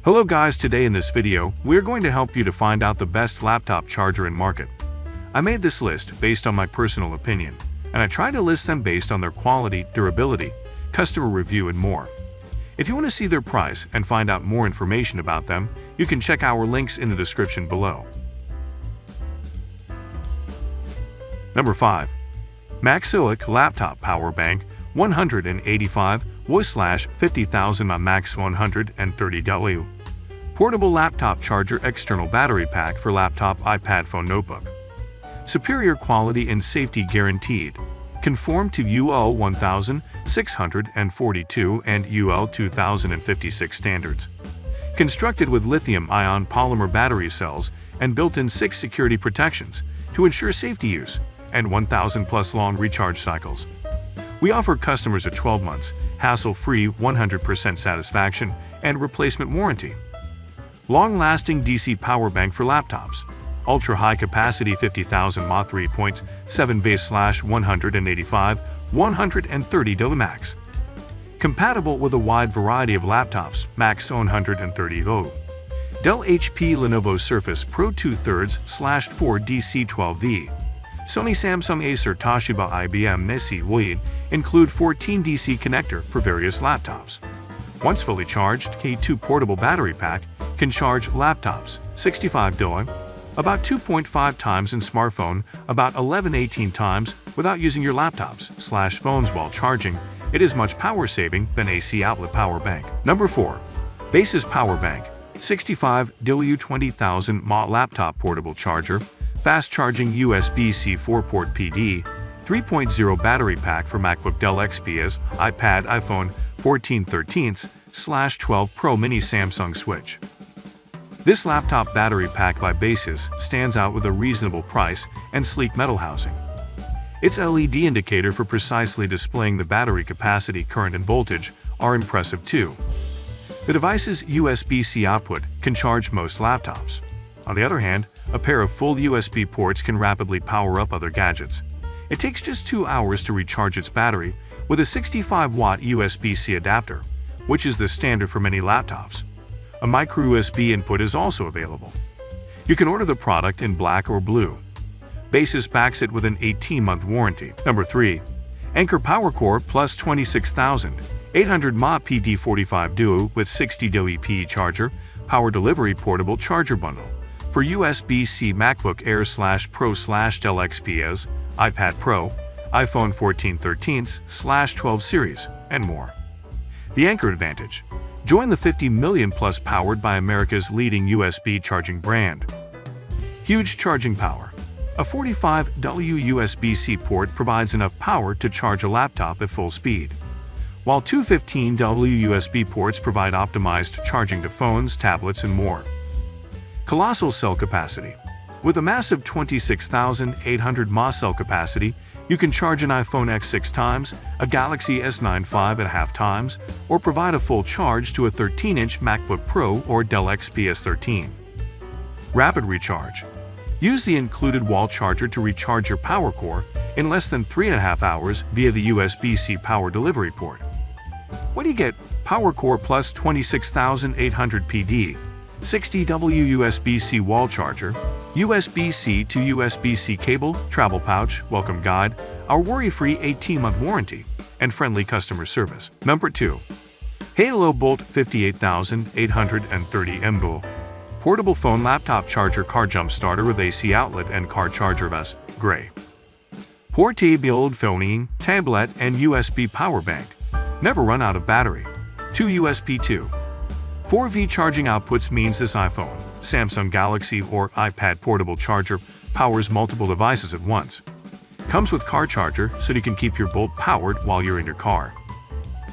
Hello guys, today in this video, we're going to help you to find out the best laptop charger in market. I made this list based on my personal opinion, and I try to list them based on their quality, durability, customer review, and more. If you want to see their price and find out more information about them, you can check our links in the description below. Number 5. Maxoic Laptop Power Bank 185W/50,000 mAh Max 130W. Portable laptop charger external battery pack for laptop, iPad, phone, notebook. Superior quality and safety guaranteed. Conform to UL 1642 and UL 2056 standards. Constructed with lithium-ion polymer battery cells and built-in 6 security protections to ensure safety use and 1,000+ long recharge cycles. We offer customers a 12 months, hassle-free 100% satisfaction and replacement warranty. Long-lasting DC power bank for laptops. Ultra-high capacity 50,000 mAh 3.7 base/185 130W max. Compatible with a wide variety of laptops, max 130W. Dell, HP, Lenovo Surface Pro 2/3/4 DC12V. Sony, Samsung, Acer, Toshiba, IBM, Messi, Wii include 14 DC connector for various laptops. Once fully charged, K2 portable battery pack can charge laptops 65W, about 2.5 times, in smartphone, about 11-18 times without using your laptops/phones while charging. It is much power saving than AC outlet power bank. Number 4. Basis Power Bank 65W 20,000 mAh laptop portable charger. Fast charging USB-C 4-port PD 3.0 battery pack for MacBook, Dell XPS, iPad, iPhone 14 13/12 Pro Mini, Samsung Switch. This laptop battery pack by Basis stands out with a reasonable price and sleek metal housing. Its LED indicator for precisely displaying the battery capacity, current, and voltage are impressive too. The device's USB-C output can charge most laptops. On the other hand, a pair of full USB ports can rapidly power up other gadgets. It takes just 2 hours to recharge its battery with a 65-watt USB-C adapter, which is the standard for many laptops. A micro USB input is also available. You can order the product in black or blue. Basis backs it with an 18-month warranty. Number 3. Anker PowerCore Plus 26,800 mAh PD45 Duo with 60W EP charger, power delivery portable charger bundle for USB-C MacBook Air/Pro/Dell XPS, iPad Pro, iPhone 14 13/12 series, and more. The Anker Advantage. Join the 50 million plus powered by America's leading USB charging brand. Huge charging power. A 45W USB-C port provides enough power to charge a laptop at full speed, while two 15W USB ports provide optimized charging to phones, tablets, and more. Colossal cell capacity. With a massive 26,800 mAh cell capacity, you can charge an iPhone X 6 times, a Galaxy S9 5.5 times, or provide a full charge to a 13-inch MacBook Pro or Dell XPS 13. Rapid recharge. Use the included wall charger to recharge your PowerCore in less than 3.5 hours via the USB-C power delivery port. What do you get? PowerCore Plus 26,800 PD, 60W USB-C wall charger, USB-C to USB-C cable, travel pouch, welcome guide, our worry-free 18-month warranty, and friendly customer service. Number 2. Halo Bolt 58,830 mAh. Portable phone laptop charger car jump starter with AC outlet and car charger vest, gray. Portable phone, tablet, and USB power bank. Never run out of battery. 2 USB 2. 4V charging outputs means this iPhone, Samsung Galaxy, or iPad portable charger powers multiple devices at once. Comes with car charger so you can keep your Bolt powered while you're in your car.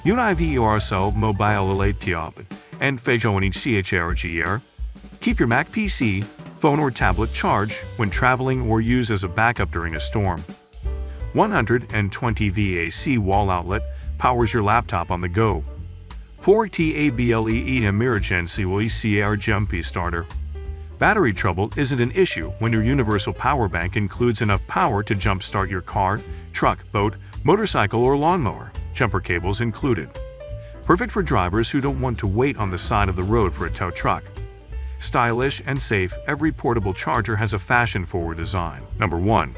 Universal mobile laptop and CHRGR. Keep your Mac PC, phone or tablet charged when traveling or use as a backup during a storm. 120V AC wall outlet powers your laptop on the go. Portable emergency CR jumpy starter. Battery trouble isn't an issue when your universal power bank includes enough power to jumpstart your car, truck, boat, motorcycle, or lawnmower. Jumper cables included. Perfect for drivers who don't want to wait on the side of the road for a tow truck. Stylish and safe, every portable charger has a fashion-forward design. Number 1.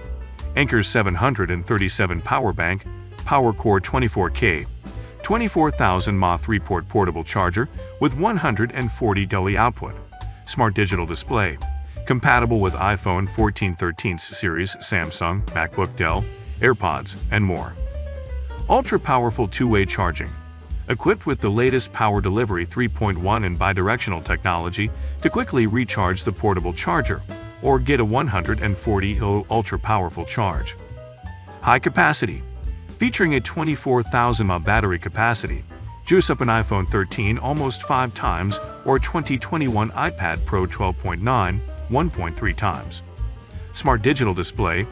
Anker's 737 Power Bank, PowerCore 24K, 24,000 mAh 3-port portable charger with 140 dL output. Smart digital display. Compatible with iPhone 14, 13 series, Samsung, MacBook, Dell, AirPods, and more. Ultra-powerful two-way charging. Equipped with the latest power delivery 3.1 and bidirectional technology to quickly recharge the portable charger or get a 140 mAh ultra-powerful charge. High capacity. Featuring a 24,000 mAh battery capacity, juice up an iPhone 13 almost 5 times or 2021 iPad Pro 12.9, 1.3 times. Smart digital display.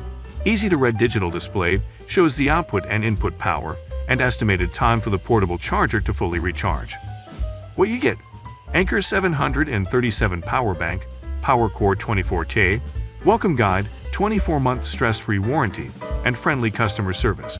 Easy-to-read digital display shows the output and input power and estimated time for the portable charger to fully recharge. What you get? Anker 737 Power Bank, PowerCore 24K, welcome guide, 24-month stress-free warranty, and friendly customer service.